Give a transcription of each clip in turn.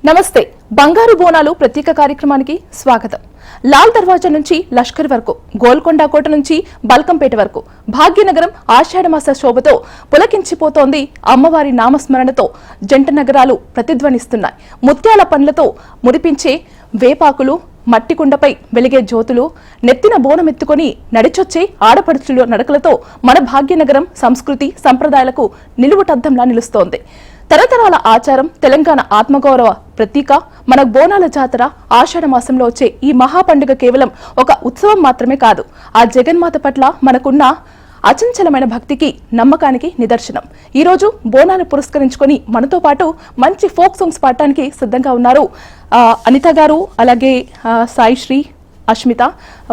నమస్తే. బంగారు బోనాలు ప్రత్యేక కార్యక్రమానికి స్వాగతం. లాల్ దర్వాజా నుంచి లష్కర్ వరకు, గోల్కొండ కోట నుంచి బల్కంపేట వరకు భాగ్యనగరం ఆషాఢమాస శోభతో పులకించిపోతోంది. అమ్మవారి నామస్మరణతో జంట నగరాలు ప్రతిధ్వనిస్తున్నాయి. ముత్యాల పండ్లతో ముడిపించే వేపాకులు, మట్టి కుండపై వెలిగే జ్యోతులు, నెత్తిన బోనమెత్తుకొని నడిచొచ్చే ఆడపడుచుల నడకలతో మన భాగ్యనగరం సంస్కృతి సంప్రదాయాలకు నిలువుటద్దంలా నిలుస్తోంది. తరతరాల ఆచారం, తెలంగాణ ఆత్మగౌరవ ప్రతీక మన బోనాల జాతర. ఆషాఢ మాసంలో వచ్చే ఈ మహాపండుగ కేవలం ఒక ఉత్సవం మాత్రమే కాదు, ఆ జగన్మాత పట్ల మనకున్న అచంచలమైన భక్తికి, నమ్మకానికి నిదర్శనం. ఈ రోజు బోనాలు పురస్కరించుకొని మనతో పాటు మంచి ఫోక్ సాంగ్స్ పాడటానికి సిద్ధంగా ఉన్నారు అనిత గారు, అలాగే సాయిశ్రీ, అష్మిత.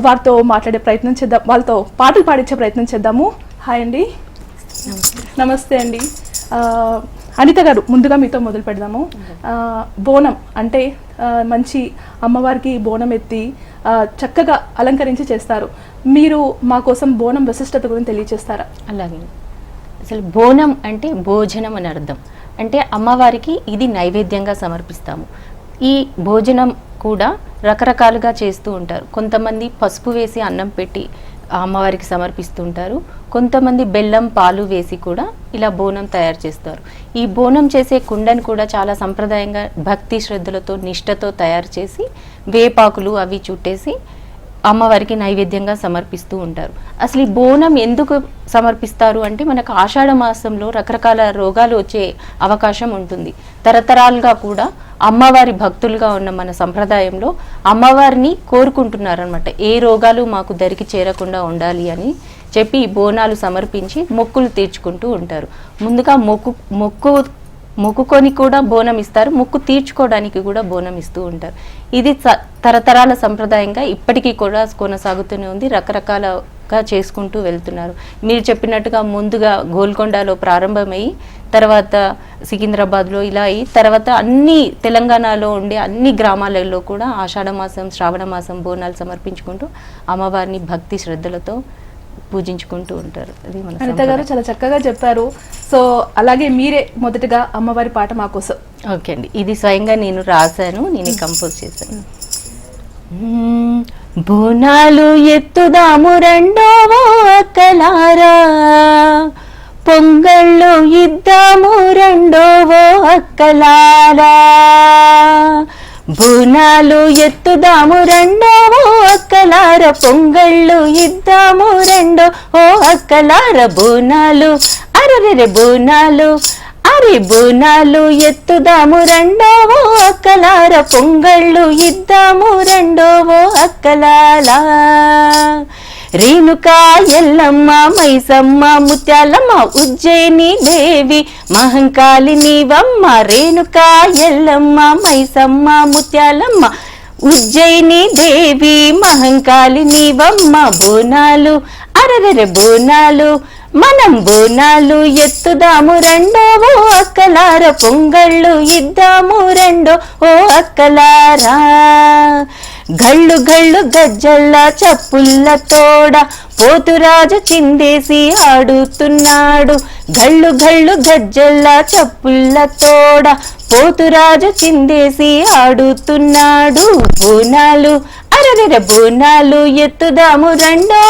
వారితో మాట్లాడే ప్రయత్నం చేద్దాం, వాళ్ళతో పాటలు పాడించే ప్రయత్నం చేద్దాము. హాయ్ అండి. నమస్తే అండి. అనిత గారు, ముందుగా మీతో మొదలు పెడదాము. బోనం అంటే మంచి అమ్మవారికి బోనం ఎత్తి చక్కగా అలంకరించి చేస్తారు. మీరు మా కోసం బోనం విశిష్టత గురించి తెలియజేస్తారా? అలాగే. అసలు బోనం అంటే భోజనం అని అర్థం. అంటే అమ్మవారికి ఇది నైవేద్యంగా సమర్పిస్తాము. ఈ భోజనం కూడా రకరకాలుగా చేస్తూ ఉంటారు. కొంతమంది పసుపు వేసి అన్నం పెట్టి అమ్మవారికి సమర్పిస్తూ ఉంటారు. కొంతమంది బెల్లం, పాలు వేసి కూడా ఇలా బోనం తయారు చేస్తారు. ఈ బోనం చేసే కుండను కూడా చాలా సంప్రదాయంగా భక్తి శ్రద్ధలతో నిష్టతో తయారు చేసి వేపాకులు అవి చుట్టేసి అమ్మవారికి నైవేద్యంగా సమర్పిస్తూ ఉంటారు. అసలు ఈ బోనం ఎందుకు సమర్పిస్తారు అంటే మనకు ఆషాఢ మాసంలో రకరకాల రోగాలు వచ్చే అవకాశం ఉంటుంది. తరతరాలుగా కూడా అమ్మవారి భక్తులుగా ఉన్న మన సంప్రదాయంలో అమ్మవారిని కోరుకుంటున్నారనమాట. ఏ రోగాలు మాకు దరికి చేరకుండా ఉండాలి అని చెప్పి ఈ బోనాలు సమర్పించి మొక్కులు తీర్చుకుంటూ ఉంటారు. ముందుగా మొక్కుకొని కూడా బోనం ఇస్తారు, మొక్కు తీర్చుకోవడానికి కూడా బోనం ఇస్తూ ఉంటారు. ఇది తరతరాల సంప్రదాయంగా ఇప్పటికీ కూడా కొనసాగుతూనే ఉంది. రకరకాలుగా చేసుకుంటూ వెళ్తున్నారు. మీరు చెప్పినట్టుగా ముందుగా గోల్కొండలో ప్రారంభమయ్యి తర్వాత సికింద్రాబాద్లో ఇలా అయ్యి తర్వాత అన్ని తెలంగాణలో ఉండే అన్ని గ్రామాలలో కూడా ఆషాఢ మాసం, శ్రావణ మాసం బోనాలు సమర్పించుకుంటూ అమ్మవారిని భక్తి శ్రద్ధలతో పూజించుకుంటూ ఉంటారు. అది మన అనిత గారు చాలా చక్కగా చెప్పారు. సో అలాగే మీరే మొదటగా అమ్మవారి పాట మా కోసం. ఓకే అండి. ఇది స్వయంగా నేను రాశాను, నేను కంపోజ్ చేశాను. బోనాలు ఎత్తుదాము రెండో అక్కలారా, పొంగళ్ళు ఇద్దాము రెండో అక్కలారా. బోనాలు ఎత్తుదాము రెండో అక్కలార, పొంగళ్ళు ఇద్దాము రెండో అక్కలార. బోనాలు అరెరె బోనాలు, అరే బోనాలు ఎత్తుదాము రెండో అక్కలార, పొంగళ్ళు ఇద్దాము రెండో అక్కలాలా. రేణుకా ఎల్లమ్మ, మైసమ్మ, ముత్యాలమ్మ, ఉజ్జయిని దేవి, మహంకాళి నీవమ్మ. రేణుకా ఎల్లమ్మ, మైసమ్మ, ముత్యాలమ్మ, ఉజ్జయిని దేవి, మహంకాళి నీవమ్మ. బోనాలు అరెరె బోనాలు, మనం బోనాలు ఎత్తుదాము రెండో అక్కలార, పొంగళ్ళు ఇద్దాము రెండో అక్కలారా. గళ్ళు గళ్ళు గజ్జల్ల చప్పుల్ల తోడ, పోతురాజు చిందేసి ఆడుతున్నాడు. గళ్ళు గళ్ళు గజ్జల్ల చప్పుల్ల తోడ, పోతురాజు చిందేసి ఆడుతున్నాడు. బోనాలు అరెరె బోనాలు ఎత్తుదాము రెండో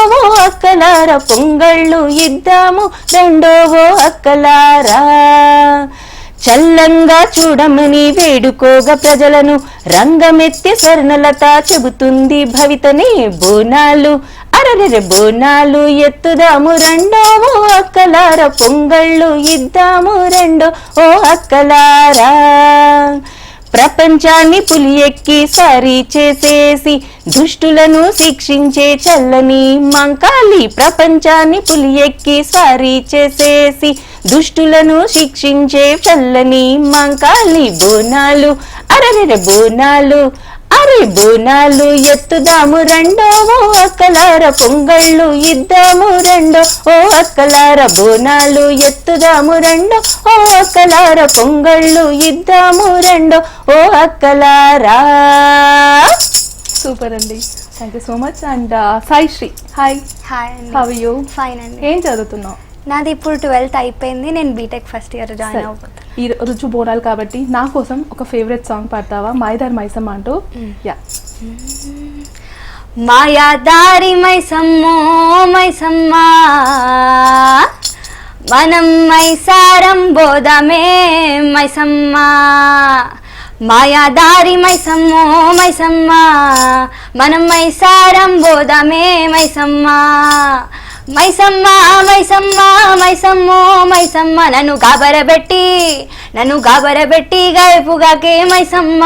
అక్కలార, పొంగళ్ళు ఇద్దాము రెండో అక్కలారా. చల్లంగా చూడమని వేడుకోగా ప్రజలను, రంగమెత్తి స్వర్ణలత చెబుతుంది భవితని. బోనాలు అరెరె బోనాలు ఎత్తుదాము రెండో అక్కలార, పొంగళ్ళు ఇద్దాము రెండో అక్కలారా. ప్రపంచాన్ని పులి ఎక్కి సారీ చేసేసి దుష్టులను శిక్షించే చల్లని మంకాళి. ప్రపంచాన్ని పులి ఎక్కి సారీ చేసేసి దుష్టులను శిక్షించే చల్లని మంకాళి. బోనాలు అరెరె బోనాలు, అరే బోనాలు ఎత్తుదాము రెండో అక్కలార, పొంగళ్ళు ఇద్దాము రెండో అక్కలార. బోనాలు ఎత్తుదాము రెండో అక్కలార, పొంగళ్ళు ఇద్దాము రెండో అక్కలారా. సూపర్ అండి, thank you so much. And Saisri, hi. Hi అండి. How are you? ఫైన్ అండి. ఏం చదువుతున్నావు? నాది ఇప్పుడు 12th అయిపోయింది, నేను బీటెక్ ఫస్ట్ ఇయర్ జాయిన్ సరే. అవుతాను. ఈ రుజు బోనాలు కాబట్టి నా కోసం ఒక ఫేవరెట్ సాంగ్ పాడతావా? మాయదారి మైసమ్మ అంటూ. యా. మాయాదారి మైసమ్మో మైసమ్మ, మనం మైసారం బోధమే మైసమ్మ. మాయాదారి మైసమ్మో మైసమ్మ, మనం మైసారం బోధమే మైసమ్మ. మైసమ్మ మైసమ్మ మైసమ్మో మైసమ్మ, నన్ను గాబరబెట్టి గైపుగాకే మైసమ్మ.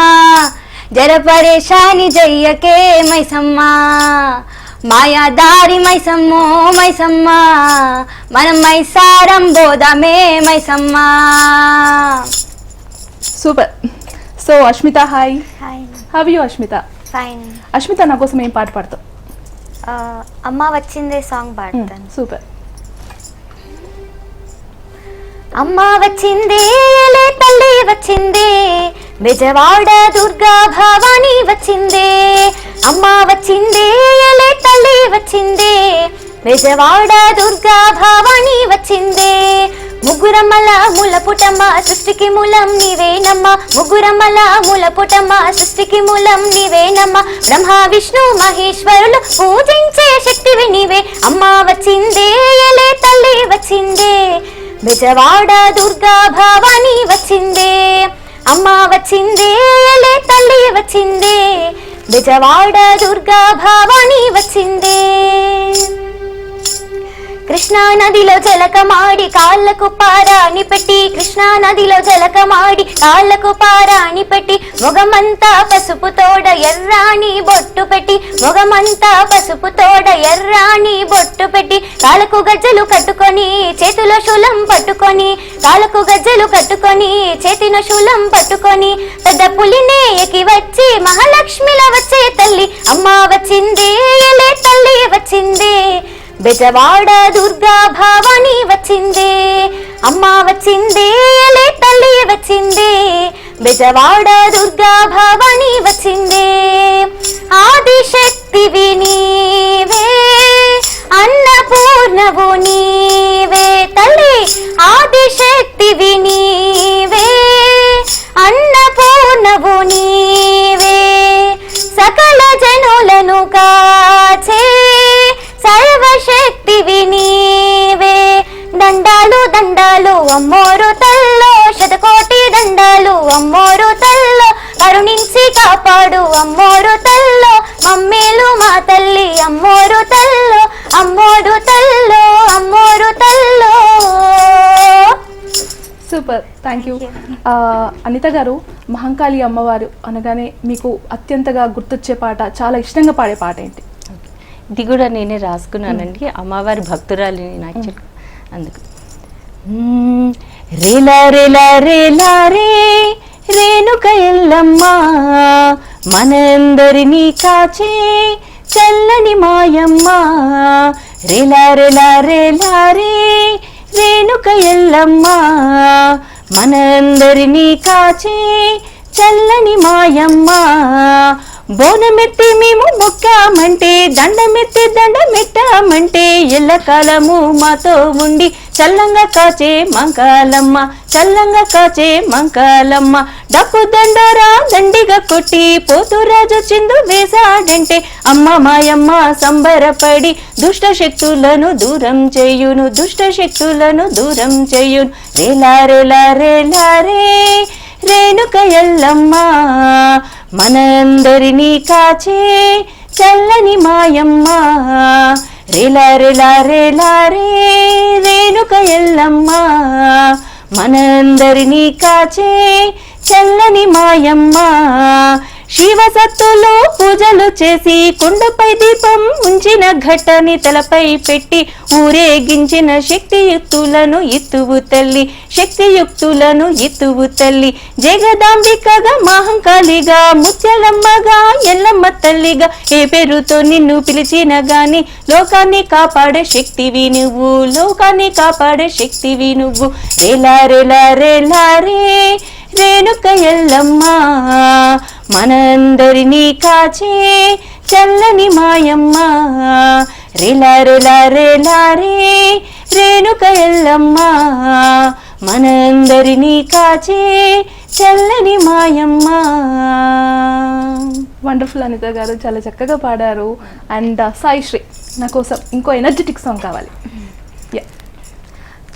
జర పరేషాని జయ్యకే మైసమ్మ. మాయాదారి మైసమ్మో మైసమ్మ, మనం మైసారం బోధమే Maisamma. Super. So Ashmita, hi. Hi. How you Ashmita? Fine. Ashmita, నా కోసం ఏం పాట పాడతావు? అమ్మ వచ్చిందే సాంగ్ పాడతాను. సూపర్. అమ్మ వచ్చిందే లే తల్లి వచ్చిందే, బెజవాడ దుర్గా భవాని వచ్చిందే. అమ్మ వచ్చిందే లే తల్లి వచ్చిందే, బెజవాడ దుర్గా భవాని వచ్చిందే. ముగ్గురమ్మల మూల పుటమ్మ, సృష్టికి మూలం నీవేనమ్మ. ముగ్గురమ్మల మూల పుటమ్మ, సృష్టికి మూలం నీవేనమ్మ. బ్రహ్మ విష్ణు మహేశ్వరులు పూజించే శక్తివి నీవే. అమ్మ వచ్చిందే లే తల్లి వచ్చిందే, బెజవాడ దుర్గా భవాని వచ్చిందే. అమ్మ వచ్చిందే లే తల్లి వచ్చిందే, బెజవాడ దుర్గా భవాని వచ్చిందే. కృష్ణా నదిలో జలకమాడి కాళ్ళకు పారాని పెట్టి, కృష్ణా నదిలో జలకమాడి కాళ్ళకు పారాని పెట్టి, మొగమంతా పసుపు తోడ ఎర్రాని బొట్టు పెట్టి, మొగమంతా పసుపు తోడ ఎర్రాని బొట్టు పెట్టి, కాళ్ళకు గజ్జలు కట్టుకొని చేతిలో శూలం పట్టుకొని, కాళ్ళకు గజ్జలు కట్టుకొని చేతిలో శూలం పట్టుకొని, పెద్ద పులినే ఎకి వచ్చి మహాలక్ష్మిలా వచ్చే తల్లి. అమ్మ వచ్చిందే లే తల్లి వచ్చిందే, బెజవాడ దుర్గా భవాని వచ్చిందే. అమ్మ వచ్చిందే లే తల్లి వచ్చిందే, బెజవాడ దుర్గా భవాని వచ్చిందే. ఆదిశక్తివి నీవే, అన్నపూర్ణవు నీవే తల్లి. ఆదిశక్తివి నీవే, అన్నపూర్ణవు నీవే. సకల జనులను కాచే సర్వశక్తివి నీవే. దండాలు దండాలు అమ్మోరు తల్లో, శతకోటి దండాలు అమ్మోరు తల్లో. కరుణించి కాపాడు అమ్మోరు తల్లో, మమ్మేలు మా తల్లి అమ్మోరు తల్లో, అమ్మోరు తల్లో, అమ్మోరు తల్లో. Super, thank you. అనిత గారు, మహంకాళి అమ్మవారు అనగానే మీకు అత్యంతగా గుర్తొచ్చే పాట, చాలా ఇష్టంగా పాడే పాట ఏంటి? ఇది కూడా నేనే రాసుకున్నానండి, అమ్మవారి భక్తురాలిని నాకు అందుకు. రేలా రేలా రేలా రే రేణుక ఎల్లమ్మ, మనందరినీ కాచే చల్లని మాయమ్మ. రేలా రేలా రేలా రే రేణుక ఎల్లమ్మ, మనందరినీ కాచే చల్లని మాయమ్మ. బోనమెత్తి మేము మొక్కామంటే, దండమెట్టామంటే, ఎల్లకాలము మాతో ఉండి చల్లంగా కాచే మంకాలమ్మ, చల్లంగా కాచే మంకాలమ్మ. డప్పు దండోరా దండిగా కొట్టి పోతురాజు చిందు వేసాడంటే, అమ్మ మాయమ్మ సంబరపడి దుష్ట శక్తులను దూరం చేయును, దుష్ట శక్తులను దూరం చేయును. రేలా రేలా రేలా రే రేణుక ఎల్లమ్మ, మనందరినీ కాచే చల్లని మాయమ్మ. రేలా రేలా రేలా రే రేణుక ఎల్లమ్మ, మనందరినీ కాచే చల్లని మాయమ్మ. శివసత్తులు పూజలు చేసి కుండపై దీపం ఉంచిన ఘట్టని తలపై పెట్టి ఊరేగించిన శక్తియుక్తులను ఇత్తువు తల్లి, శక్తియుక్తులను ఇత్తువు తల్లి. జగదాంబికగా మహంకాళిగా ముత్యాలమ్మగా ఎల్లమ్మ తల్లిగా ఏ పేరుతో నిన్ను పిలిచిన గాని లోకాన్ని కాపాడే శక్తివి నువ్వు, లోకాన్ని కాపాడే శక్తివి నువ్వు. రేలా రేలా రేలా రే రేణుక ఎల్లమ్మ, మనందరినీ కాచే చల్లని మాయమ్మ. రేలా రేలా రేలా రే రేణుక ఎల్లమ్మ మనందరినీ కాచే చల్లని మాయమ్మ. వండర్ఫుల్ అనిత గారు, చాలా చక్కగా పాడారు. అండ్ సాయిశ్రీ, నా కోసం ఇంకో ఎనర్జెటిక్ సాంగ్ కావాలి.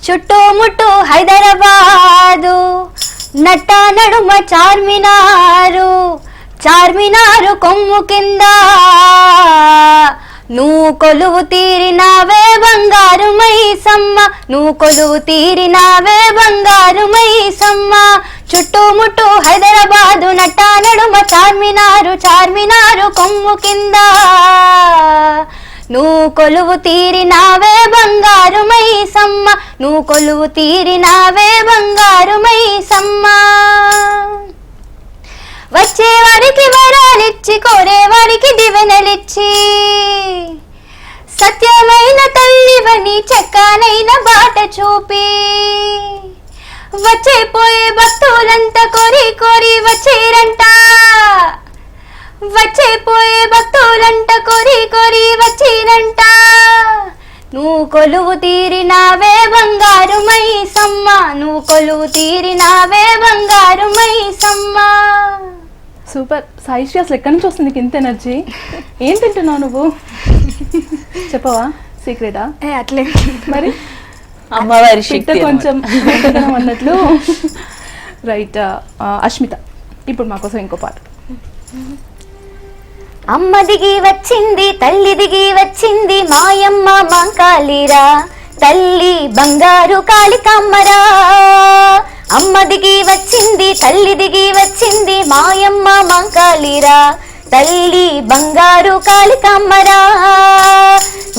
చుట్టుముట్టు హైదరాబాదు, నట్ట నడుమ చార్మినారు, చార్మినారు కొమ్ము కింద నువ్వు కొలువు తీరినావే బంగారు మైసమ్మ, నువ్వు కొలువు తీరినావే బంగారు మైసమ్మ. చుట్టుముట్టు హైదరాబాదు, నట్ట నడుమ చార్మినారు, చార్మినారు కొమ్ము కింద నువ్వు కొలువు తీరినావే బంగారు మైసమ్మ, నువ్వు కొలువు తీరినావే బంగారు మైసమ్మ. వచ్చేవారికి వరాలిచ్చి, కోరేవారికి దివెనలిచ్చి, సత్యమైన తల్లివని చక్కనైన బాట చూపి, వచ్చే పోయే భక్తులంతా కోరి కోరి వచ్చేరంట, వచ్చే పోయే భక్తులంట కోరి కోరి వచ్చిరంట. నువ్వు కొలువు తీరినావే బంగారు మైసమ్మ, నువ్వు కొలువు తీరినావే బంగారు మైసమ్మ. సూపర్ సాయిశ్రీ, అసలు ఎక్కడి నుంచి వస్తుంది ఇంత ఎనర్జీ? ఏం తింటున్నావు నువ్వు? చెప్పవా, సీక్రెటా? అట్లే మరి అమ్మవారి శక్తి కొంచెం అన్నట్లు. రైట్, అష్మిత, ఇప్పుడు మాకోసం ఇంకో పాట. అమ్మ దిగి వచ్చింది, తల్లి దిగి వచ్చింది, మాయమ్మ మంకాలిరా, తల్లి బంగారు కాళికమ్మరా. అమ్మ దిగి వచ్చింది, తల్లి దిగి వచ్చింది, మాయమ్మ మంకాలిరా, తల్లి బంగారు కాళికమ్మరా.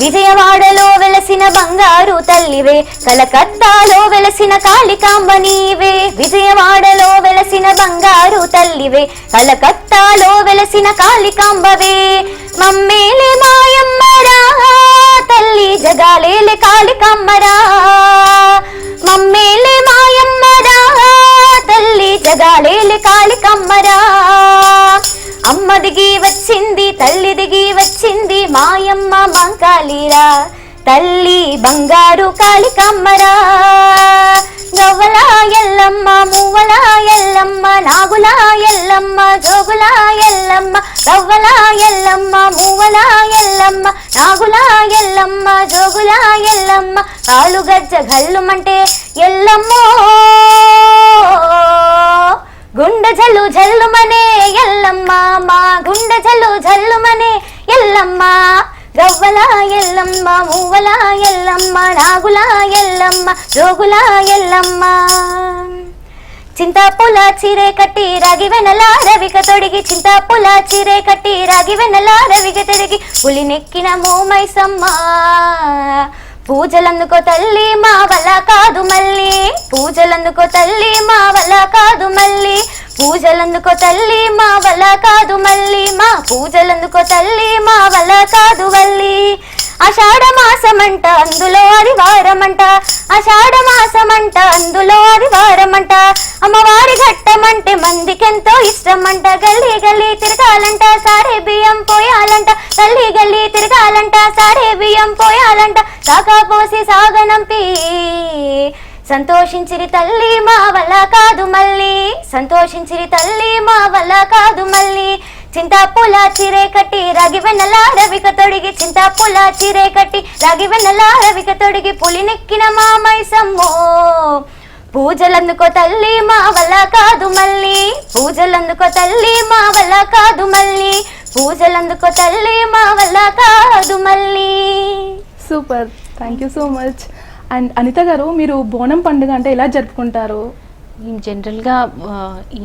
విజయవాడలో వెలసిన బంగారు తల్లివే, కలకత్తాలో వెలసిన కాళికాంబ నీవే. విజయవాడలో వెలసిన బంగారు తల్లివే, కలకత్తాలో వెలసిన కాళికాంబవే. మమ్మేలే మాయమ్మరా, తల్లి జగాలేలే కాళికాంబరా. మమ్మేలే మాయమ్మరా, తల్లి జగాలేలే కాళికాంబరా. అమ్మ దిగి వచ్చింది, తల్లి దిగి వచ్చింది, మాయమ్మ మంకాలిరా, తల్లి బంగారు కాళికమ్మరా. గవ్వల ఎల్లమ్మ, మువ్వల ఎల్లమ్మ, నాగుల ఎల్లమ్మ, జోగుల ఎల్లమ్మ. గవ్వల ఎల్లమ్మ, మువ్వల ఎల్లమ్మ, నాగుల ఎల్లమ్మ, జోగుల ఎల్లమ్మ. కాలు గజ్జ గల్లుమంటే ఎల్లమ్మో, గుండె జల్లు జల్లుమనే ఎల్లమ్మ, మా గుండె జల్లు జల్లుమనే ఎల్లమ్మ. గవ్వల ఎల్లమ్మ, మువ్వల ఎల్లమ్మ, నాగుల ఎల్లమ్మ, జోగుల ఎల్లమ్మ. చింతాపుల చీరే కట్టి రాగి వెనల రవిక తొడిగి, చింతాపుల చీరే కట్టి రాగి వెనల రవిక తొడిగి, పులినెక్కిన మోమైసమ్మ. పూజలందుకో తల్లి మా వల్ల కాదు మళ్ళీ, పూజలందుకో తల్లి మా వల్ల కాదు మళ్ళీ, పూజలందుకో తల్లి మా వల్ల కాదు మళ్ళీ, మా పూజలందుకో తల్లి మా వల్ల కాదు వల్లి. ఆషాఢ మాసమంట అందులో ఆదివారమంట, ఆషాఢ మాసమంట అందులో ఆదివారమంట. అమ్మవారి ఘట్టమంటే మందికెంతో ఇష్టమంట, గల్లీ గల్లీ తిరగాలంట, సారే బియ్యం పోయాలంట, గల్లీ గల్లీ తిరగాలంట, సారే బియ్యం పోయాలంట. సాగపోసి సాగనంపి సంతోషించిరి తల్లి మా వల్ల కాదు మళ్ళీ, సంతోషించిరి తల్లి మా వల్ల కాదు మళ్ళీ. చింతాపుల చీరే కట్టి రాగి వెన్నెల రవిక తొడిగి, చింతాపుల చీరే కట్టి రాగి వెన్నెల రవిక తొడిగి, పులినెక్కిన మా మైసమ్మో. పూజలందుకో తల్లి మా వల్ల కాదు మళ్ళీ, పూజలందుకో తల్లి మా వల్ల కాదు మళ్ళీ, పూజలందుకో తల్లి మా వల్ల కాదు మళ్ళీ. Super, thank you so much. And Anitha garu, మీరు బోనం పండుగ అంటే ఎలా జరుపుకుంటారు? మేము జనరల్గా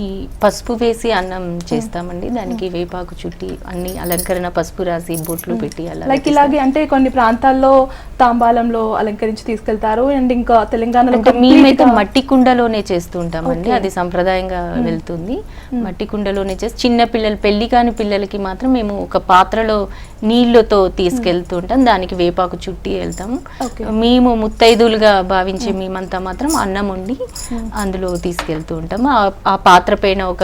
ఈ పసుపు వేసి అన్నం చేస్తామండి, దానికి వేపాకు చుట్టి అన్ని అలంకరణ పసుపు రాసి బొట్లు పెట్టి అలా. లైక్ ఇలాగే అంటే కొన్ని ప్రాంతాల్లో తాంబాలంలో అలంకరించి తీసుకెళ్తారు, అండ్ ఇంకా తెలంగాణలో మేమైతే మట్టి కుండలోనే చేస్తూ ఉంటామండి, అది సంప్రదాయంగా వెళ్తుంది. మట్టి కుండలోనే చేసి చిన్న పిల్లలు, పెళ్లి కాని పిల్లలకి మాత్రం మేము ఒక పాత్రలో నీళ్ళతో తీసుకెళ్తూ ఉంటాం, దానికి వేపాకు చుట్టి వెళ్తాము. మేము ముత్తైదులుగా భావించే మేమంతా మాత్రం అన్నం వండి అందులో తీసుకెళ్తూ ఉంటాము. ఆ పాత్ర పైన ఒక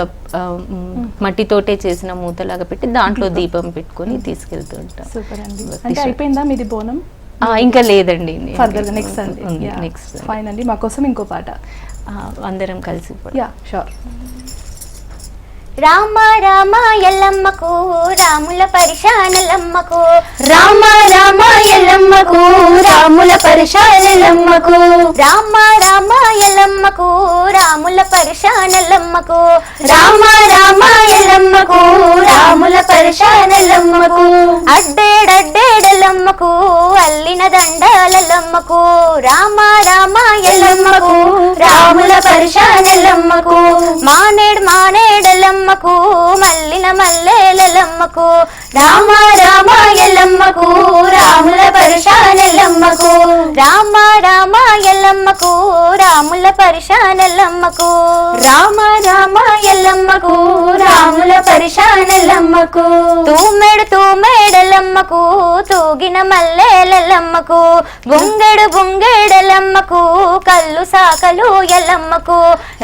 మట్టితోటే చేసిన మూతలాగా పెట్టి దాంట్లో దీపం పెట్టుకొని తీసుకెళ్తూ ఉంటాం. సూపర్ అండి. అంటే అయిపోయిందా మీది బోనం? ఇంకా లేదండి. ఫర్దర్ నెక్స్ట్ అండి. నెక్స్ట్ ఫైన్ అండి, మా కోసం ఇంకో పాట. అందరం కలిసి యా షూర్. రామ రామ ఎల్లమ్మకు రాముల పరిశానలమ్మకు, రామ రామ ఎల్లమ్మకు రాముల పరిశానలమ్మకు, రామ రామ ఎల్లమ్మకు రాముల పరిశానలమ్మకు, రామ రామ ఎల్లమ్మకు రాముల పరిశానలమ్మకు, అడ్డేడడ్డేడలమ్మకు అల్లిన దండాలమ్మకు, రామ రామ ఎల్లమ్మకు రాముల పరిశానలమ్మకు, మానేడు మానేడలమ్మకు మల్లిన మల్లేలమ్మకు, రామ రామ ఎల్లమ్మకు రాముల పరిశానలమ్మకు, రామ రామ ఎల్లమ్మకు రాముల పరిశానలమ్మకు, రామ రామ ఎల్లమ్మకు రాముల పరిశానలమ్మకు, తూమెడు తూమెడలమ్మకు తూగిన మల్లేలమ్మకు, బుంగెడు బుంగెడలమ్మకు కళ్ళు సాకలు ఎల్లమ్మకు,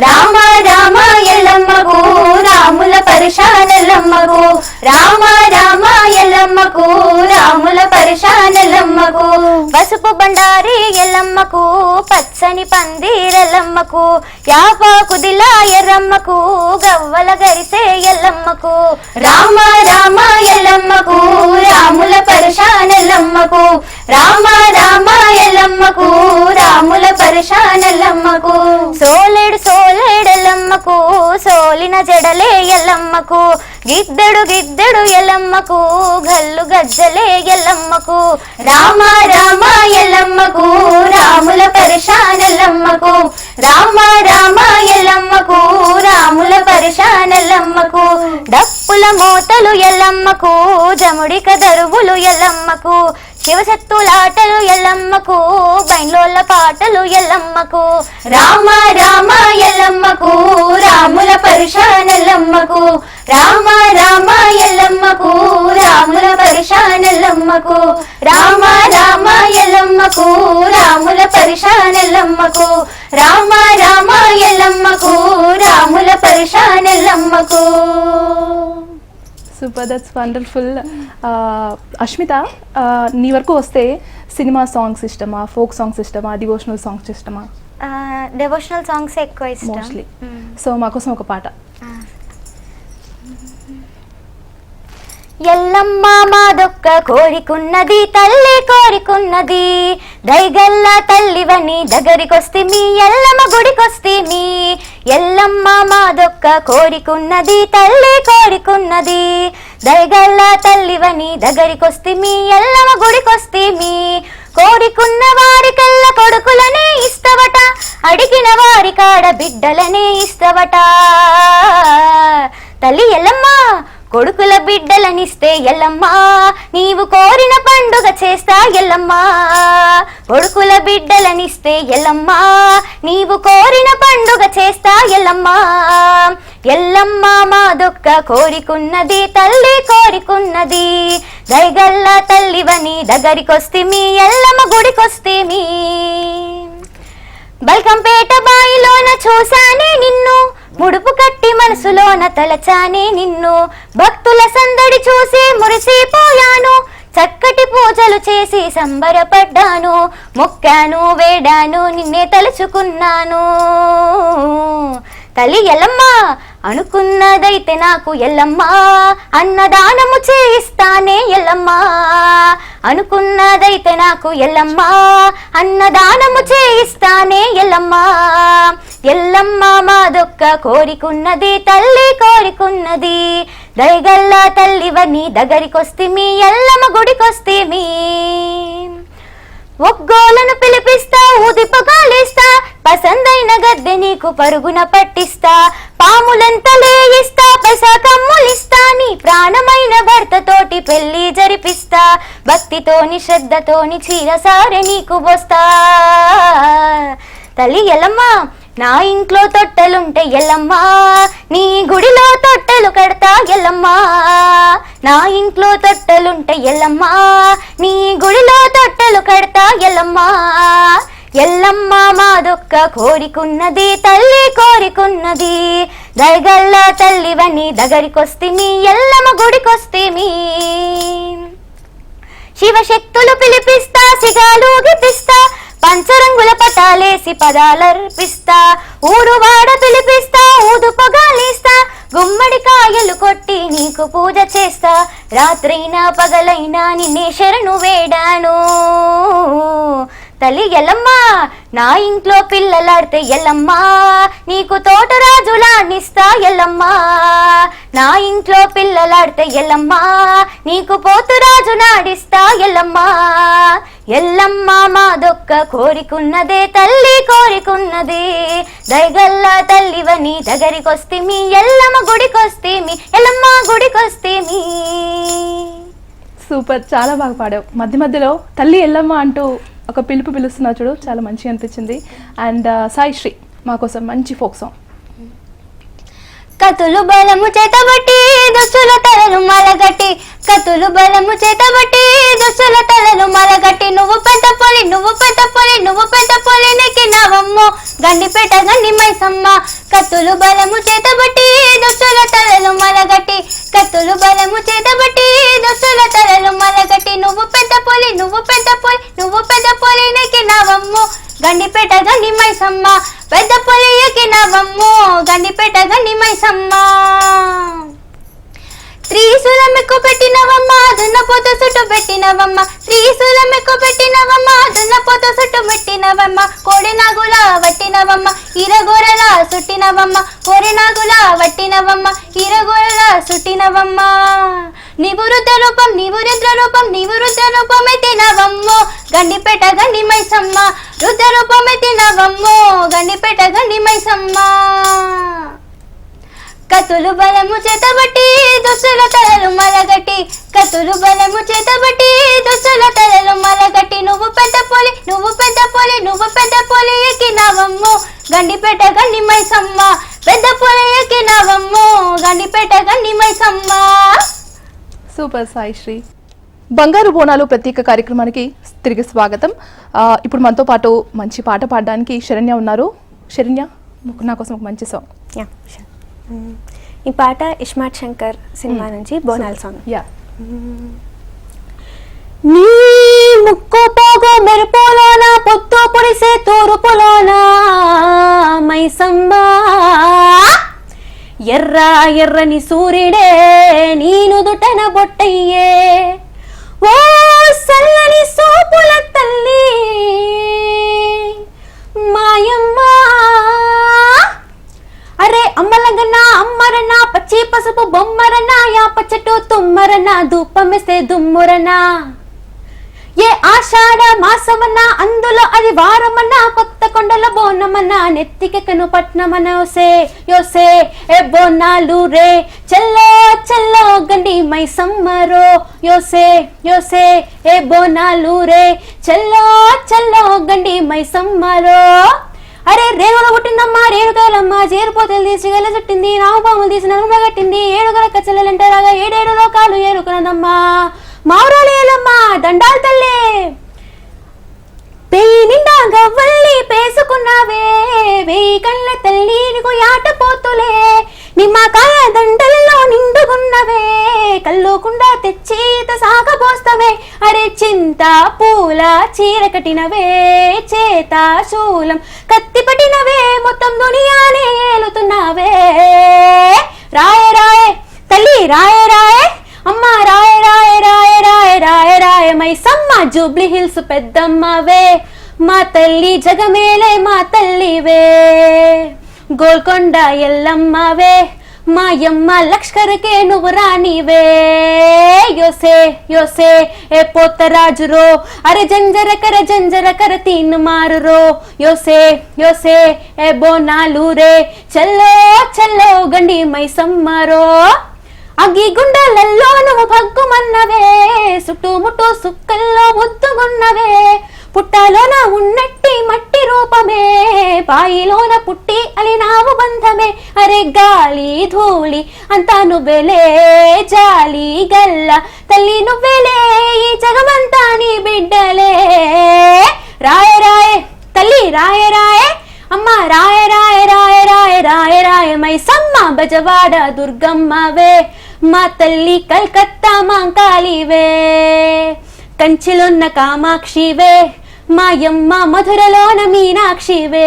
రామ రామ ఎల్లమ్మకు రాముల పరిశానలమ్మకు, రామ రామ ఎల్లమ్మకు రాముల పరిశానలమ్మకు, పసుపు బండారి ఎల్లమ్మకు పచ్చని పందిరెల్లమ్మకు, యాపాకు దిలా ఎర్రమ్మకు గవ్వల గరిసే ఎల్లమ్మకు, రామ రామ ఎల్లమ్మకు రాముల పరిశానలమ్మకు, రామ రామ ఎల్లమ్మకు రాముల పరిశానలమ్మకు, సోలేడు సోలేడెల్లమ్మకు సోలిన జడలే ఎల్లమ్మకు, గిద్దెడు గిద్దెడు ఎల్లమ్మకు గల్లు గజ్జలే ఎల్లమ్మకు, రామ రామ ఎల్లమ్మకు రాముల పరిశానలమ్మకు, రామ రామ ఎల్లమ్మకు రాముల పరిశానలమ్మకు, డప్పుల మోతలు ఎల్లమ్మకు జముడిక దరువులు ఎల్లమ్మకు, శివశక్తులాటలు ఎల్లమ్మకు బైన్లోళ్ళ పాటలు ఎల్లమ్మకు, రామ రామ ఎల్లమ్మకు రాముల పరిశానలమ్మకు, రామ రామ ఎల్లమ్మకు రాముల పరిశానలమ్మకు, రామ రామ ఎల్లమ్మకు రాముల పరిశానలమ్మకు, రామ రామ ఎల్లమ్మకు రాముల పరిశానలమ్మకు. Super, that's wonderful. అష్మిత, నీ వరకు వస్తే సినిమా సాంగ్స్ ఇష్టమా, ఫోక్ సాంగ్స్ ఇష్టమా, డివోషనల్ సాంగ్స్ ఇష్టమా? డివోషనల్ సాంగ్స్ ఎక్కువ ఇష్టం మోస్ట్లీ. సో మాకోసం ఒక పాట. ఎల్లమ్మ మాదొక్క కోరికున్నది తల్లి కోరికున్నది, దైగల్ల తల్లివని దగ్గరికొస్తే మీ ఎల్లమ్మ గుడికొస్తే మీ, ఎల్లమ్మ మాదొక్క కోరికున్నది తల్లి కోరికున్నది, దైగల్ల తల్లివని దగ్గరికొస్తే మీ ఎల్లమ్మ గుడికొస్తే మీ, కోరికున్న వారికల్ల కొడుకులనే ఇస్తవట, అడిగిన వారి కాడ బిడ్డలనే ఇస్తవట, తల్లి ఎల్లమ్మ కొడుకుల బిడ్డలనిస్తే ఎల్లమ్మ నీవు కోరిన పండుగ చేస్తా ఎల్లమ్మ, కొడుకుల బిడ్డలనిస్తే ఎల్లమ్మ నీవు కోరిన పండుగ చేస్తా ఎల్లమ్మ, ఎల్లమ్మ మాదొక్క కోరికున్నది తల్లి కోరికున్నది, దయగల్ల తల్లివని దగ్గరికొస్తే మీ ఎల్లమ్మ గుడికొస్తే మీ, బల్కంపేట బాయిలోన చూసానే నిన్ను, ముడుపు కట్టి మనసులోన తలచానే నిన్ను, భక్తుల సందడి చూసి మురిసిపోయాను, చక్కటి పూజలు చేసి సంబరపడ్డాను, మొక్కాను వేడాను నిన్నే తలుచుకున్నాను, తల్లి ఎల్లమ్మ అనుకున్నదైతే నాకు ఎల్లమ్మ అన్నదానము చేయిస్తానే ఎల్లమ్మ, అనుకున్నదైతే నాకు ఎల్లమ్మ అన్నదానము చేయిస్తానే ఎల్లమ్మ, ఎల్లమ్మ మాదొక్క కోరికున్నది తల్లి కోరికున్నది, దయగల్ల తల్లివని దగ్గరికొస్తే మీ ఎల్లమ్మ గుడికొస్తే మీ, ఒగ్గోలను పిలిపిస్తా ఊదిపగాలేస్తా, పసందైన గద్దె నీకు పరుగున పట్టిస్తా, పాములంతా లేయిస్తా పైసా కమ్ములిస్తా, నీ ప్రాణమైన భర్తతోటి పెళ్లి జరిపిస్తా, భక్తితోని శ్రద్ధతోని చీరసారె నీకు బోస్తా, తల్లి ఎల్లమ్మ నా ఇంట్లో తొట్టెలుంటే ఎల్లమ్మ నీ గుడిలో తొట్టెలు కడతా ఎల్లమ్మ, నా ఇంట్లో తొట్టెలుంటే ఎల్లమ్మ నీ గుడిలో తొట్టెలు కడతా ఎల్లమ్మ, ఎల్లమ్మ మాదొక్క కోరికున్నది తల్లి కోరికున్నది, దయగల్ల తల్లివని దగ్గరికొస్తే మీ ఎల్లమ్మ గుడికొస్తే మీ, శివశక్తులు పిలిపిస్తా సిగాలు గిపిస్తా పంచరంగుల పటాలేసి పదాలర్పిస్తా ఊరు వాడ పిలిపిస్తా ఊదు పొగాలిస్తా గుమ్మడికాయలు కొట్టి నీకు పూజ చేస్తా రాత్రైనా పగలైనా నిన్నే శరణు వేడాను తల్లి ఎల్లమ్మ నా ఇంట్లో పిల్లలాడితే ఎల్లమ్మ నీకు తోటరాజులాడిస్తా ఎల్లమ్మ నా ఇంట్లో పిల్లలాడితే ఎల్లమ్మ నీకు పోతురాజు నాడిస్తా ఎల్లమ్మ ఎల్లమ్మ మాదొక్క కోరికున్నదే తల్లి కోరికున్నదే దయగల్లా తల్లివని దగ్గరికొస్తేమి ఎల్లమ్మ గుడికొస్తేమి ఎల్లమ్మ గుడికొస్తేమి. సూపర్, చాలా బాగా పాడావు. మధ్య మధ్యలో తల్లి ఎల్లమ్మ అంటూ ఒక పిలుపు పిలుస్తున్నా చూడు, చాలా మంచిగా అనిపించింది. అండ్ సాయి శ్రీ మా కోసం మంచి ఫోక్ సాంగ్. కతులు బలము చేతబట్టి దుస్తుల తలలు మలగట్టి కతులు బలము చేతబట్టి దుస్తుల తలలు మలగట్టి నువ్వు పెద్ద పొలి నువ్వు పెద్ద పొలి నువ్వు పెద్ద పొలి నెక్కినవమ్మో గండిపేట గండి మైసమ్మ కతులు బలము చేతబట్టి దుస్తుల తలలు మలగట్టి కతులు బలము చేతబట్టి దుస్తుల తలలు మలగట్టి నువ్వు పెద్ద పొలి నువ్వు పెద్ద పొలి నువ్వు పెద్ద పొలి నెక్కినవమ్మో గండిపేట గండి మైసమ్మ పెద్ద పొలి ఎక్కినవమ్మో గండిపేట గండి మైసమ్మ త్రిశూలం ఎక్కువ పెట్టినవమ్మ దున్నపోత చుట్టు పెట్టినవమ్మ త్రిశూలం ఎక్కువ పెట్టినవమ్మ దున్నపోత చుట్టు పెట్టినవమ్మ కోడి నాగుల వట్టినవమ్మ ఇరగోరల సుట్టినవమ్మ కోడి నాగుల వట్టినవమ్మ ఇరగోరల సుట్టినవమ్మ నీవు రుద్ర రూపం నీవు రుద్ర రూపం నీవు రుద్ర రూపమే తినవమ్మో గండిపేట గండి మైసమ్మ రుద్ర రూపమే తినవమ్మో గండిపేట గండి మైసమ్మ కతులు బలము చేతబట్టి దుస్తుల తలలు మలగట్టి కతులు బలము చేతబట్టి దుస్తుల తలలు మలగట్టి నువ్వు పెద్ద పొలి నువ్వు పెద్ద పొలి నువ్వు పెద్ద పొలి ఎక్కినవమ్మో గండిపేట గండి మైసమ్మ పెద్ద పొలి ఎక్కినవమ్మో గండిపేట గండి మైసమ్మ. సూపర్ సాయి శ్రీ. బంగారు బోనాలు ప్రత్యేక కార్యక్రమానికి తిరిగి స్వాగతం. ఇప్పుడు మనతో పాటు మంచి పాట పాడడానికి శరణ్య ఉన్నారు. శరణ్య, నా కోసం ఒక మంచి సాంగ్. ఈ పాట ఇస్మార్ట్ శంకర్ సినిమా నుంచి బోనాల్ సాంగ్. యా. నీ ముక్కు పోగు మెరుపులోన పొత్తు పొడిసే తూరుపులోన మైసమ్మ ఎర్ర ఎర్రని సూర్యుడే నీను దుటన బొట్టయ్యే ఓ సల్లని సోపుల తల్లి మాయమ్మ అరే అమ్మలగన్నా అమ్మరన్నా పచ్చి పసుపు బొమ్మరన్నా యాప చెట్టు తుమ్మరన్నా ధూపమిస్తే దుమ్మురన్నా ఏ ఆషాఢ మాసమన్నా అందులో అది వారమన్నా కొత్త కొండల బోనమన్నా నెత్తికెక్కను పట్నమన్నా యోసే యోసే ఏ బోనాలు రే చెల్లో చెల్లో గండి మైసమ్మరో యోసే యోసే ఏ బోనాలు రే చెల్లో చెల్లో గండి మైసమ్మరో అరే రేణుల పుట్టిందమ్మా రేణుకాయలమ్మ చేరుపోతలు తీసి గల చుట్టింది నావు పాములు తీసి నలుమ కట్టింది ఏడుగల కచ్చలంటారాగా ఏడేడు లోకాలు ఏరుకున్నదమ్మా మావురాలేలమ్మా దండాలు తల్లే పెయి నిండా గవ్వల్లి పేసుకున్నావే వెయ్యి కళ్ళ తల్లి నీకు యాటపోతులే నిమ్మకాయ దండల్లో నిండుకున్నవే కల్లుకుండా తెచ్చి సాగబోస్తవే అరే చింత పూల చీర కట్టినవే చేత శూలం కత్తి పట్టినవే మొత్తం దునియానే ఏలుతున్నావే రాయే రాయే తల్లి రాయే రాయే అమ్మ రాయే రాయే రాయే రాయే రాయే రాయే మైసమ్మ జూబ్లీ హిల్స్ పెద్దమ్మవే మా తల్లి జగమేలే మా తల్లివే గోల్కొండ ఎల్లమ్మవే మాయమ్మ లష్కర్కే నువ్వు రానివే యోసే యోసే ఏ పోతరాజురో అరే జంజర కర తీన్ మారురో యోసే యోసే ఏ బోనాలు రే చెల్లో చెల్లో గండి మైసమ్మరో అగ్గి గుండెలలో నువ్వు భగ్గుమన్నవే చుట్టుముట్టు సుక్కల్లో ముద్దుగున్నవే పుట్టాలోన ఉన్నట్టి మట్టి రూపమే పాయిలోన పుట్టి అలినావు బంధమే అరే గాలి ధూళి అంతా నువ్వేలే జాలి గల్ల తల్లి నువ్వేలే ఈ జగమంతా నీ బిడ్డలే రాయే రాయే తల్లి రాయే రాయే అమ్మ రాయే రాయే రాయే రాయే రాయే రాయే మైసమ్మ బజవాడ దుర్గమ్మవే మా తల్లి కల్కత్తా మాంకాళివే కంచిలున్న కామాక్షివే మాయమ్మ మధురలోన మీనాక్షివే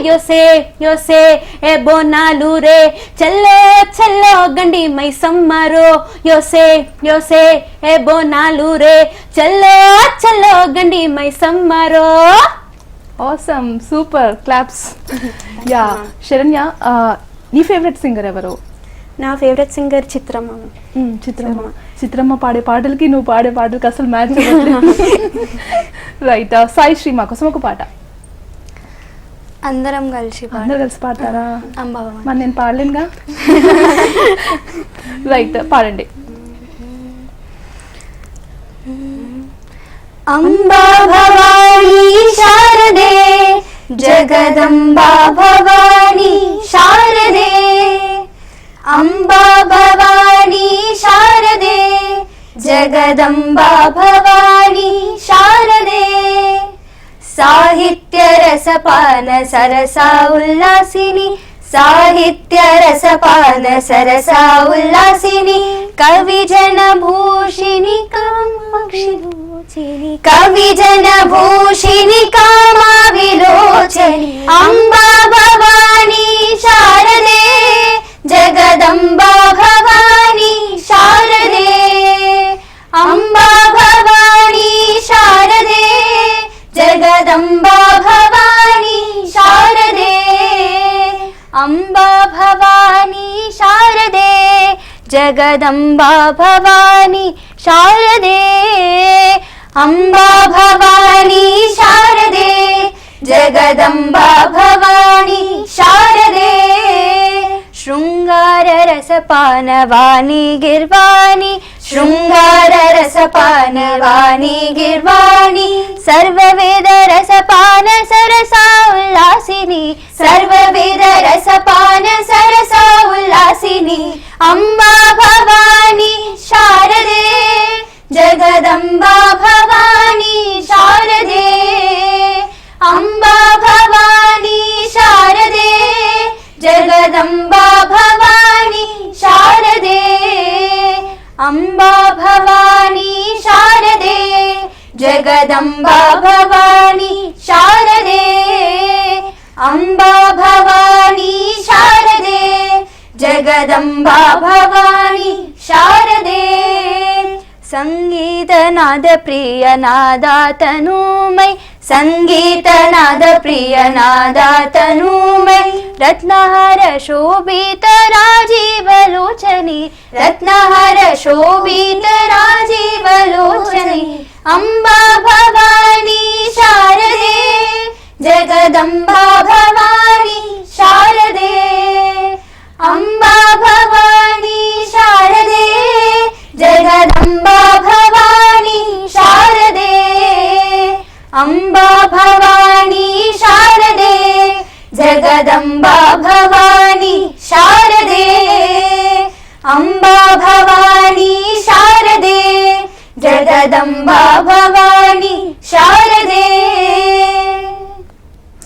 యోసే యోసే ఏ బోనాలు రే చల్లో చల్లో గండి మైసమ్మరో యోసే యోసే ఏ బోనాలు రే చల్లో చల్లో గండి మైసమ్మరో. Awesome, super, claps. Yeah Saranya, నీ ఫేవరెట్ సింగర్ ఎవరు? నా ఫేవరెట్ సింగర్ చిత్రమ్మ. చిత్రమ్మ పాడే పాటలకి నువ్వు పాడే పాటలకి అసలు మ్యాచ్ రైట్. సాయి శ్రీ మా కోసం ఒక పాట. అందరం కలిసి అందరు కలిసి పాడతారా? అంబా మరి నేను పాడలేనుగా. రైట్, పాడండి. అంబా భవానీ శారదే జగదంబా భవానీ శారదే అంబా భవానీ శారదే జగదంబా భవానీ శారదే సాహిత్య రసపాన సరసా ఉల్లాసిని సాహిత్య రసపాన సరసా ఉల్లాసిని కవి జన భూషిణి కామాక్షిలోచిని కవి జన భూషిణి కామావిలోచని అంబా భవానీ శారదే జగదంబా భవానీ శారదే అంబా భవానీ శారదే జగదంబా భవానీ శారదే అంబా భవానీ శారదే జగదంబా భవానీ శారదే అంబా భవానీ శారదే జగదంబా భవానీ శారదే శృంగార రసపానవాణి గిర్వాణి శృంగార రసపానవాణి గిర్వాణి సర్వవేద రసపాన సరసా ఉల్లాసిని సర్వవేద రసపాన సరసా ఉల్లాసిని అంబా భవానీ శారదే జగదంబా భవానీ శారదే అంబా భవానీ శారదే జగదంబా భవానీ శారదే అంబా భవానీ శారదే జగదంబా భవానీ శారదే అంబా భవానీ శారదే జగదంబా భవానీ శారదే సంగీతనాద ప్రియ నాదాతనుమై సంగీతనాద ప్రియ నాదాతనుమై రత్నహార శోభిత రాజీవలోచని రత్నహార శోభిత రాజీవలోచని అంబా భవానీ శారదే జగదంబా భవానీ శారదే అంబా భవానీ శారదే జగదంబా భవానీ శారదే అంబా భవానీ శారదే జగదంబా భవానీ శారదే అంబా భవానీ శారదే జగదంబా భవానీ శారదే.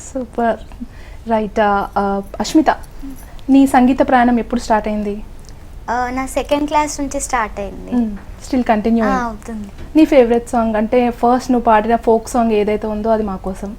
సూపర్. రైట్. అష్మిత, నీ సంగీత ప్రయాణం ఎప్పుడు స్టార్ట్ అయింది? నా సెకండ్ క్లాస్ నుంచి స్టార్ట్ అయింది. స్టిల్ కంటిన్యూ అవుతుంది. నీ ఫేవరెట్ సాంగ్ అంటే ఫస్ట్ నువ్వు పాడిన ఫోక్ సాంగ్ ఏదైతే ఉందో అది మా కోసం.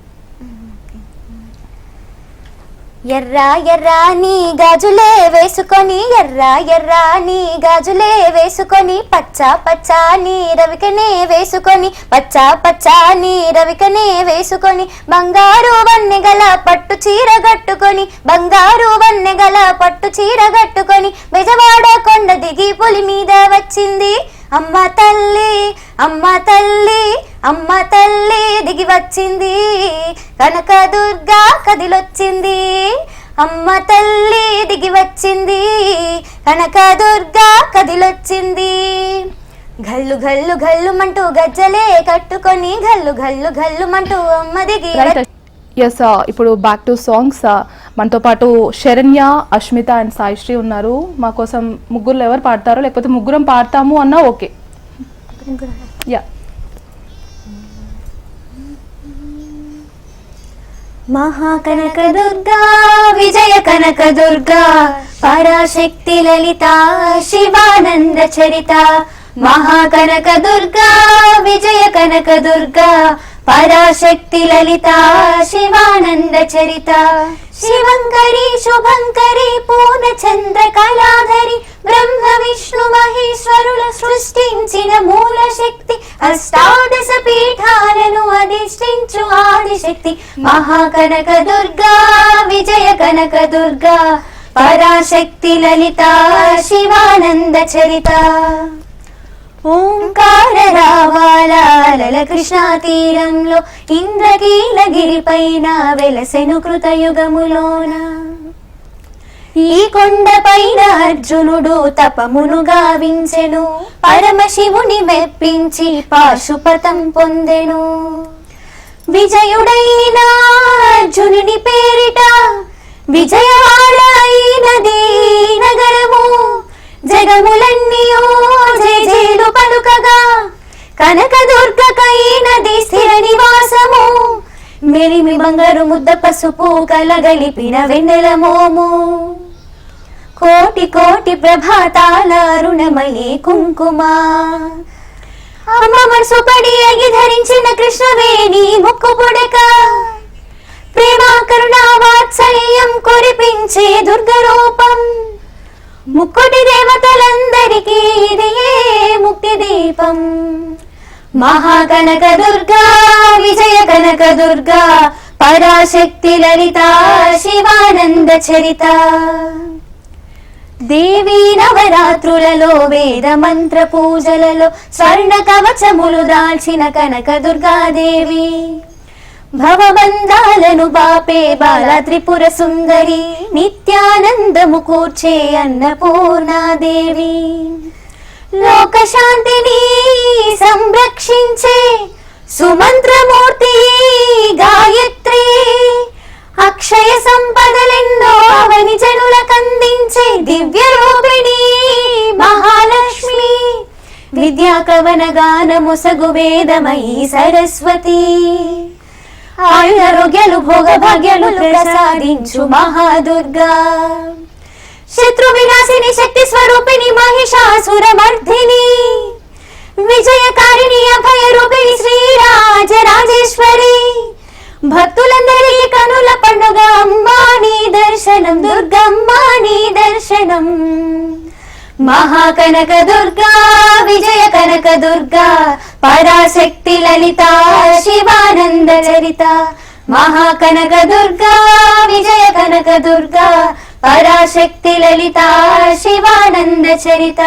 ఎర్రా ఎర్రా నీ గాజులే వేసుకొని ఎర్రా ఎర్రా నీ గాజులే వేసుకొని పచ్చా పచ్చా నీ రవికనే వేసుకొని పచ్చా పచ్చా నీ రవికనే వేసుకొని బంగారు వన్నెగల పట్టు చీర కట్టుకొని బంగారు వన్నెగల పట్టు చీర కట్టుకొని బెజవాడ కొండ దిగి పులి మీద వచ్చింది అమ్మ తల్లి అమ్మ తల్లి అమ్మ తల్లి దిగి వచ్చింది కనకదుర్గా కదిలొచ్చింది అమ్మ తల్లి దిగి వచ్చింది కనకదుర్గా కదిలొచ్చింది గల్లు గల్లు గల్లు మంటూ గజ్జలే కట్టుకొని గల్లు గల్లు గల్లు మంటూ అమ్మ దిగి ఎస్, ఇప్పుడు బ్యాక్ టు సాంగ్స్. మనతో పాటు శరణ్య, అష్మిత అండ్ సాయిశ్రీ ఉన్నారు. మా కోసం ముగ్గురు ఎవరు పాడతారో లేకపోతే ముగ్గురం పాడతాము అన్నా ఓకే. యా. మహాకనక దుర్గా విజయ కనక దుర్గా పరాశక్తి లలిత శివానంద చరిత మహాకనక దుర్గా విజయ కనక దుర్గా పరాశక్తి లలిత శివానంద చరిత శివంకరి శుభంకరి పూర్ణచంద్ర కళాధరి బ్రహ్మ విష్ణు మహేశ్వరుల సృష్టించిన మూల శక్తి అష్టాదశ పీఠాలను అధిష్ఠించు ఆదిశక్తి మహాకనక దుర్గా విజయ కనక దుర్గా పరాశక్తి లలిత శివానంద చరిత ఓంకార రావాల కృష్ణా తీరంలో ఇంద్రకీలగిరి పైన వెలసెను కృతయుగములోన ఈ కొండ పైన అర్జునుడు తపమును గావించెను పరమశివుని మెప్పించి పాశుపతం పొందెను విజయుడైన అర్జునుని పేరిట విజయవాడ అయినది నగరము జగములన్నీయో జయజేలు పలుకగా కనక దుర్గకైనది స్థిర నివాసము మెరిమి బంగారు ముద్ద పసుపు కలగలిపిన వెన్నెల మోము కోటి కోటి ప్రభాతాల అరుణమయే కుంకుమ అమ్మ మనసు పడి అగి ధరించిన కృష్ణవేణి ముక్కు పుడక ప్రేమ కరుణ వాత్సల్యం కురిపించే దుర్గరూపం ముక్కోటి దేవతలందరికీ ఇది ముక్తి దీపం మహాకనక దుర్గా విజయ కనక దుర్గా పరాశక్తి లలిత శివానంద చరిత దేవీ నవరాత్రులలో వేద మంత్ర పూజలలో స్వర్ణ కవచములు దాల్చిన కనక దుర్గాదేవి భవబంధాలను బాపే బాల త్రిపుర సుందరి నిత్యానందము కూర్చే అన్నపూర్ణాదేవి లోకశాంతిని సంరక్షించే సుమంత్రమూర్తి గాయత్రి అక్షయ సంపదలెన్నో అవని జనులకందించే దివ్య రూపిణి మహాలక్ష్మి విద్యా కవన గానముసగు వేదమయీ సరస్వతి ఆయురారోగ్యాలు భోగ భాగ్యాలు ప్రసాదించు మహాదుర్గా శత్రు వినాశిని శక్తి స్వరూపిణి మహిషాసుర మర్దిని విజయకారిణి అభయ రూపిణి శ్రీరాజరాజేశ్వరి భక్తులందరికీ కనుల పండుగ అమ్మా నీ దర్శనం దుర్గమ్మా నీ దర్శనం మహాకనక దుర్గా విజయ కనక దుర్గా పరాశక్తి లలిత శివానంద చరిత మహాకనక దుర్గా విజయ కనక దుర్గా పరాశక్తి లలిత శివానంద చరిత